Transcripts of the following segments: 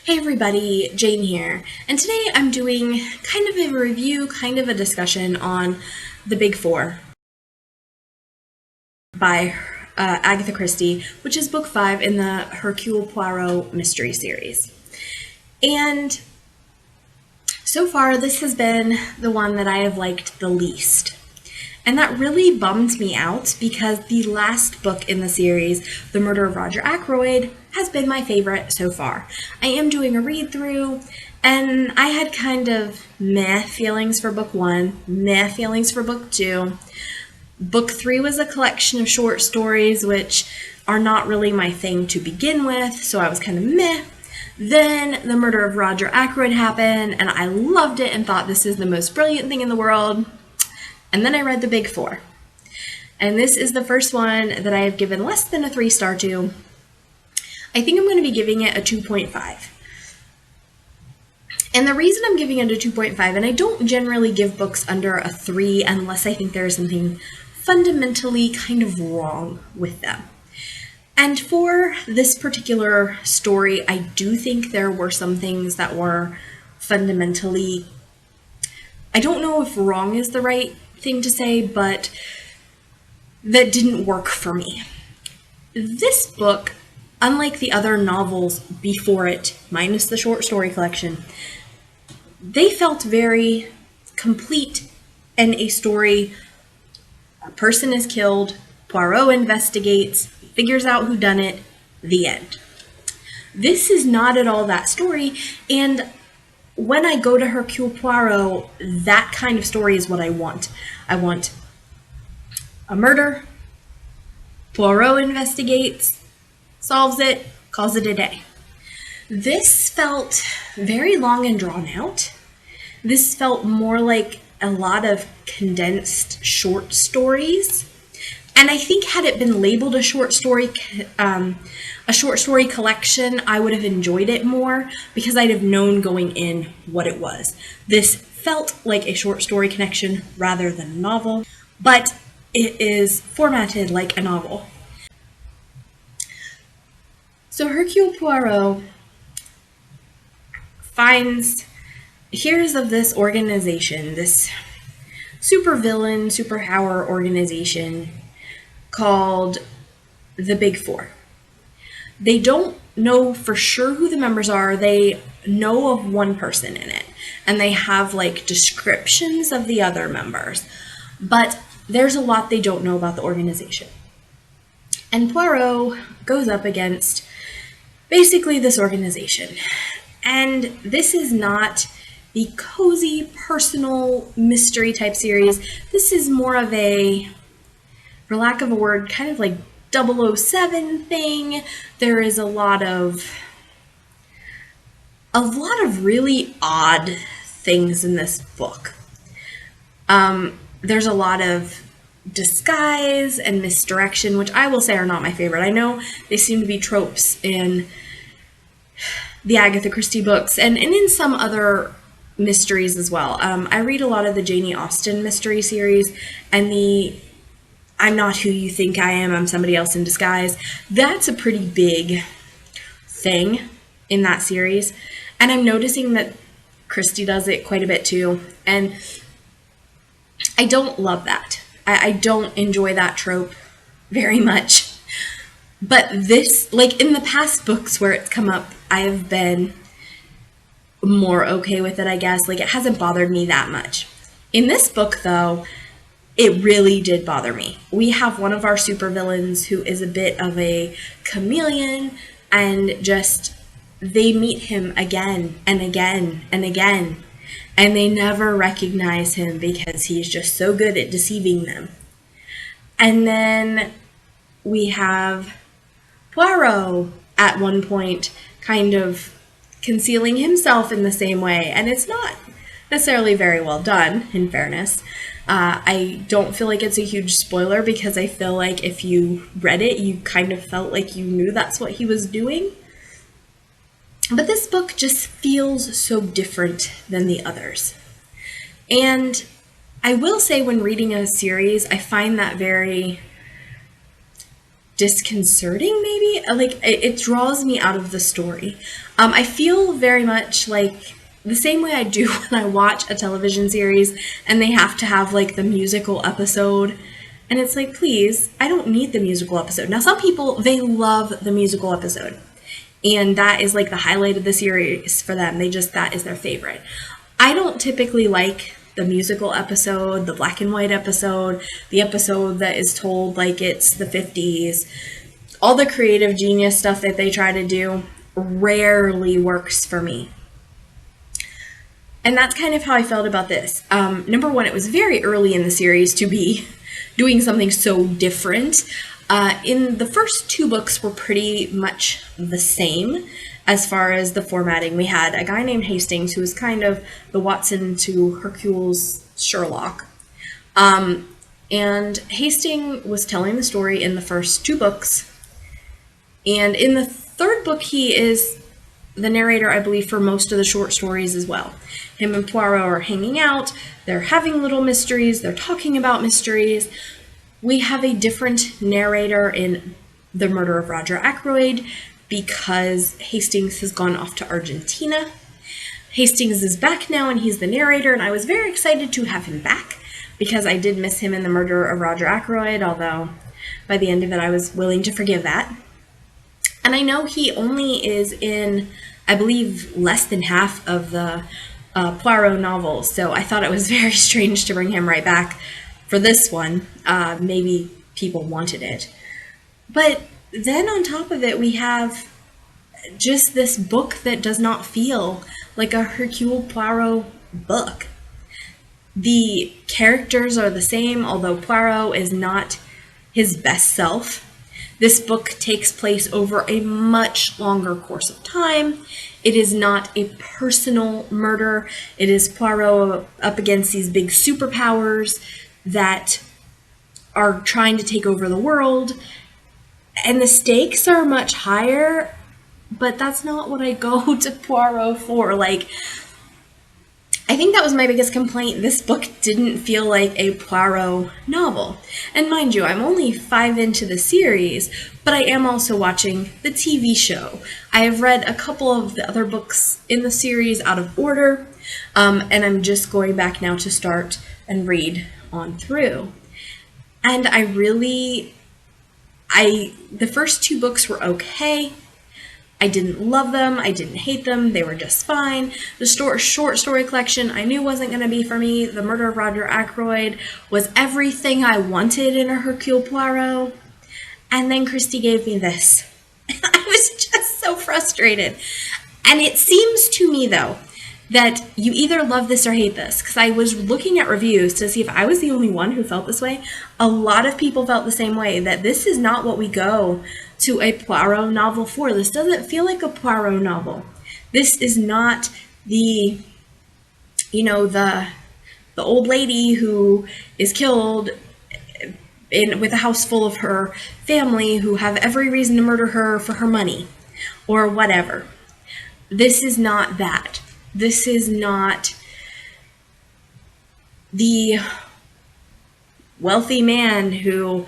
Hey everybody, Jane here, and today I'm doing kind of a review, kind of a discussion on The Big Four by Agatha Christie, which is book 5 in the Hercule Poirot mystery series. And so far, this has been the one that I have liked the least. And that really bummed me out because the last book in the series, The Murder of Roger Ackroyd, has been my favorite so far. I am doing a read through, and I had kind of meh feelings for book 1, meh feelings for book 2. Book 3 was a collection of short stories, which are not really my thing to begin with, so I was kind of meh. Then The Murder of Roger Ackroyd happened, and I loved it and thought this is the most brilliant thing in the world. And then I read The Big Four. And this is the first one that I have given less than a 3-star to. I think I'm going to be giving it a 2.5. And the reason I'm giving it a 2.5, and I don't generally give books under a 3 unless I think there is something fundamentally kind of wrong with them. And for this particular story, I do think there were some things that were fundamentally, I don't know if wrong is the right thing to say, but that didn't work for me. This book, unlike the other novels before it, minus the short story collection, they felt very complete in a story. A person is killed, Poirot investigates, figures out who done it, the end. This is not at all that story, and when I go to Hercule Poirot, that kind of story is what I want. I want a murder, Poirot investigates, solves it, calls it a day. This felt very long and drawn out. This felt more like a lot of condensed short stories. And I think had it been labeled a short story collection, I would have enjoyed it more because I'd have known going in what it was. This felt like a short story connection rather than a novel, but it is formatted like a novel. So Hercule Poirot hears of this organization, this supervillain, superpower organization called the Big Four. They don't know for sure who the members are. They know of one person in it, and they have like descriptions of the other members, but there's a lot they don't know about the organization. And Poirot goes up against basically this organization. And this is not the cozy, personal mystery type series. This is more of a, for lack of a word, kind of like 007 thing. There is a lot of really odd things in this book. There's a lot of disguise and misdirection, which I will say are not my favorite. I know they seem to be tropes in the Agatha Christie books and in some other mysteries as well. I read a lot of the Jane Austen mystery series and the I'm not who you think I am, I'm somebody else in disguise. That's a pretty big thing in that series. And I'm noticing that Christie does it quite a bit too. And I don't love that. I don't enjoy that trope very much. But this, like in the past books where it's come up, I have been more okay with it, I guess. Like it hasn't bothered me that much. In this book, though, it really did bother me. We have one of our supervillains who is a bit of a chameleon, and just they meet him again and again and again, and they never recognize him because he's just so good at deceiving them. And then we have Poirot at one point kind of concealing himself in the same way, and it's not necessarily very well done, in fairness. I don't feel like it's a huge spoiler because I feel like if you read it, you kind of felt like you knew that's what he was doing. But this book just feels so different than the others. And I will say when reading a series, I find that very disconcerting, maybe. Like, it draws me out of the story. I feel very much like the same way I do when I watch a television series and they have to have like the musical episode. And it's like, please, I don't need the musical episode. Now, some people, they love the musical episode. And that is like the highlight of the series for them. That is their favorite. I don't typically like the musical episode, the black and white episode, the episode that is told like it's the 50s. All the creative genius stuff that they try to do rarely works for me. And that's kind of how I felt about this. Number one, it was very early in the series to be doing something so different. In the first 2 books were pretty much the same as far as the formatting. We had a guy named Hastings who was kind of the Watson to Hercule's Sherlock. And Hastings was telling the story in the first 2 books. And in the 3rd book, he is the narrator, I believe, for most of the short stories as well. Him and Poirot are hanging out. They're having little mysteries. They're talking about mysteries. We have a different narrator in The Murder of Roger Ackroyd because Hastings has gone off to Argentina. Hastings is back now and he's the narrator, and I was very excited to have him back because I did miss him in The Murder of Roger Ackroyd, although by the end of it I was willing to forgive that. And I know he only is in, I believe, less than half of the Poirot novels, so I thought it was very strange to bring him right back for this one. Maybe people wanted it. But then on top of it, we have just this book that does not feel like a Hercule Poirot book. The characters are the same, although Poirot is not his best self. This book takes place over a much longer course of time. It is not a personal murder. It is Poirot up against these big superpowers that are trying to take over the world. And the stakes are much higher, but that's not what I go to Poirot for. Like, I think that was my biggest complaint. This book didn't feel like a Poirot novel. And mind you, I'm only 5 into the series, but I am also watching the TV show. I have read a couple of the other books in the series out of order, and I'm just going back now to start and read on through. And the first 2 books were okay. I didn't love them. I didn't hate them. They were just fine. The short story collection I knew wasn't going to be for me. The Murder of Roger Ackroyd was everything I wanted in a Hercule Poirot. And then Christie gave me this. I was just so frustrated. And it seems to me, though, that you either love this or hate this. Because I was looking at reviews to see if I was the only one who felt this way. A lot of people felt the same way, that this is not what we go to a Poirot novel for. This doesn't feel like a Poirot novel. This is not the old lady who is killed with a house full of her family who have every reason to murder her for her money or whatever. This is not that. This is not the wealthy man who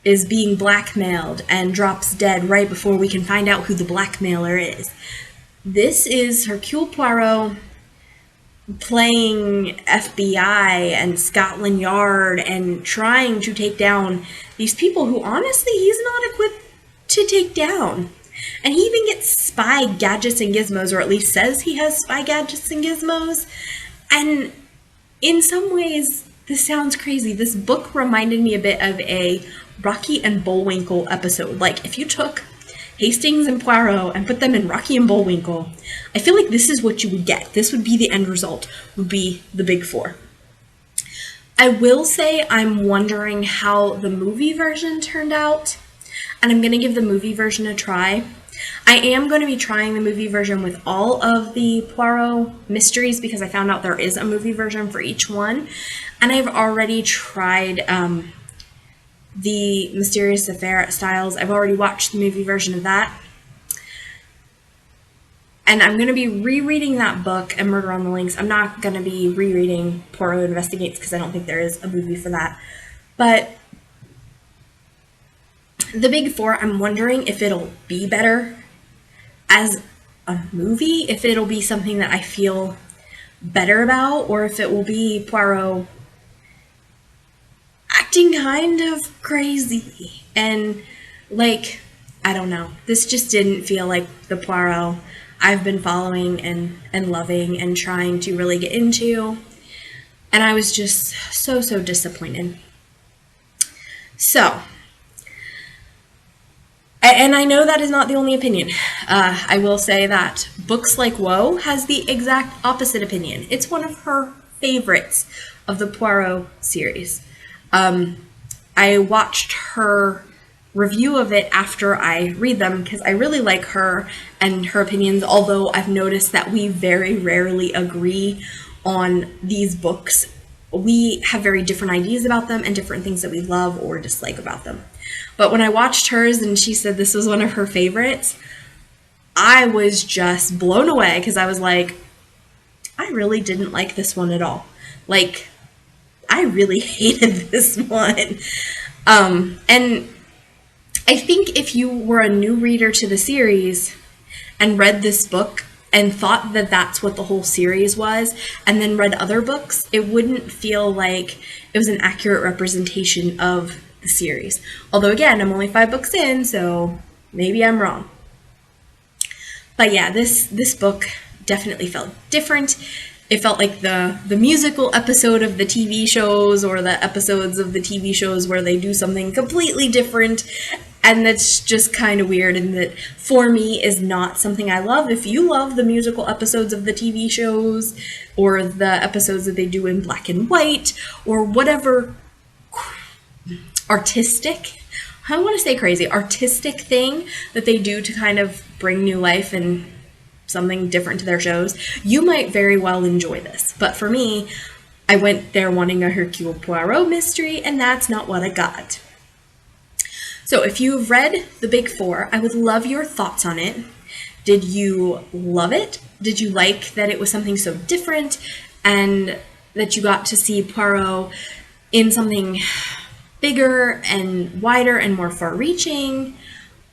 is being blackmailed and drops dead right before we can find out who the blackmailer is. This is Hercule Poirot playing FBI and Scotland Yard and trying to take down these people who honestly he's not equipped to take down. And he even gets spy gadgets and gizmos, or at least says he has spy gadgets and gizmos. And in some ways, this sounds crazy. This book reminded me a bit of a Rocky and Bullwinkle episode. Like, if you took Hastings and Poirot and put them in Rocky and Bullwinkle, I feel like this is what you would get. This would be the end result, would be the big 4. I will say I'm wondering how the movie version turned out, and I'm going to give the movie version a try. I am going to be trying the movie version with all of the Poirot mysteries because I found out there is a movie version for each one, and I've already tried the Mysterious Affair at Styles. I've already watched the movie version of that. And I'm going to be rereading that book and Murder on the Links. I'm not going to be rereading Poirot Investigates because I don't think there is a movie for that. But The Big Four, I'm wondering if it'll be better as a movie, if it'll be something that I feel better about, or if it will be Poirot acting kind of crazy. And, like, I don't know. This just didn't feel like the Poirot I've been following and loving and trying to really get into. And I was just so disappointed. So, and I know that is not the only opinion. I will say that Books Like Woe has the exact opposite opinion. It's one of her favorites of the Poirot series. I watched her review of it after I read them because I really like her and her opinions, although I've noticed that we very rarely agree on these books. We have very different ideas about them and different things that we love or dislike about them. But when I watched hers and she said this was one of her favorites, I was just blown away because I was like, I really didn't like this one at all. Like, I really hated this one. And I think if you were a new reader to the series and read this book and thought that that's what the whole series was, and then read other books, it wouldn't feel like it was an accurate representation of the series. Although, again, I'm only 5 books in, so maybe I'm wrong. But yeah, this book definitely felt different. It felt like the musical episode of the TV shows, or the episodes of the TV shows where they do something completely different, and that's just kind of weird, and that for me is not something I love. If you love the musical episodes of the TV shows, or the episodes that they do in black and white, or whatever artistic, I want to say crazy, artistic thing that they do to kind of bring new life and something different to their shows, you might very well enjoy this. But for me, I went there wanting a Hercule Poirot mystery, and that's not what I got. So if you've read The Big Four, I would love your thoughts on it. Did you love it? Did you like that it was something so different and that you got to see Poirot in something bigger and wider and more far-reaching?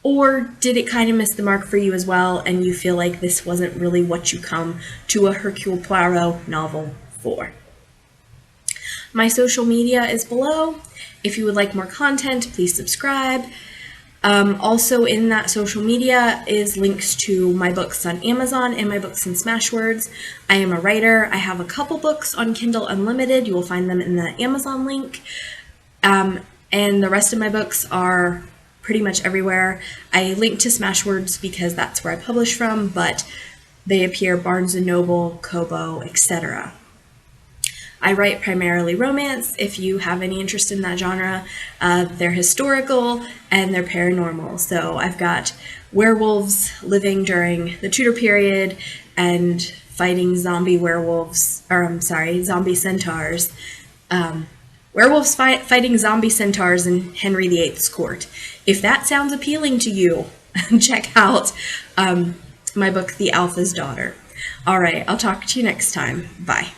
Or did it kind of miss the mark for you as well, and you feel like this wasn't really what you come to a Hercule Poirot novel for? My social media is below. If you would like more content, please subscribe. Also in that social media is links to my books on Amazon and my books in Smashwords. I am a writer. I have a couple books on Kindle Unlimited. You will find them in the Amazon link. And the rest of my books are pretty much everywhere. I link to Smashwords because that's where I publish from, but they appear Barnes & Noble, Kobo, etc. I write primarily romance. If you have any interest in that genre, they're historical and they're paranormal. So I've got werewolves living during the Tudor period and fighting zombie centaurs. Werewolves fighting zombie centaurs in Henry VIII's court. If that sounds appealing to you, check out my book, The Alpha's Daughter. All right, I'll talk to you next time. Bye.